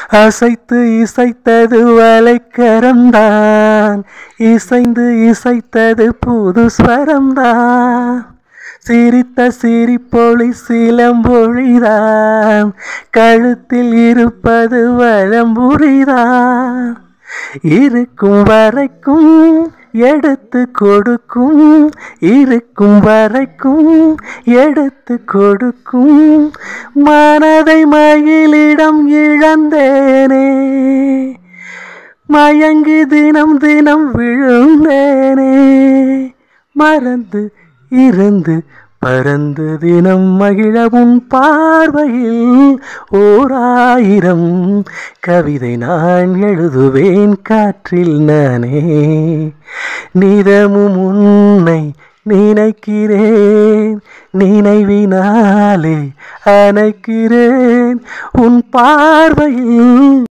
அசைத்து இசைத்தது வளைக்கரம்தான், இசைந்து இசைத்தது புது ஸ்வரம்தான். சிரித்த சிரிப்பொளி சிலம்பொழிதான், கழுத்தில் இருப்பது வலம்புரிதான். இருக்கும் வரைக்கும் எடுத்து கொடுக்கும், இருக்கும் வரைக்கும் எடுத்து கொடுக்கும். மனதை மயிலிடம் இழந்தேனே, மயங்கி தினம் தினம் விழுந்தேனே. மறந்து இருந்து பறந்து தினம் மகிழவும் பார்வையில் ஓராயிரம் கவிதை நான் எழுதுவேன் காற்றில் நானே. நிதமும் உன்னை நினைக்கிறேன், நினைவினாலே அணைக்கிறேன். உன் பார்வையில்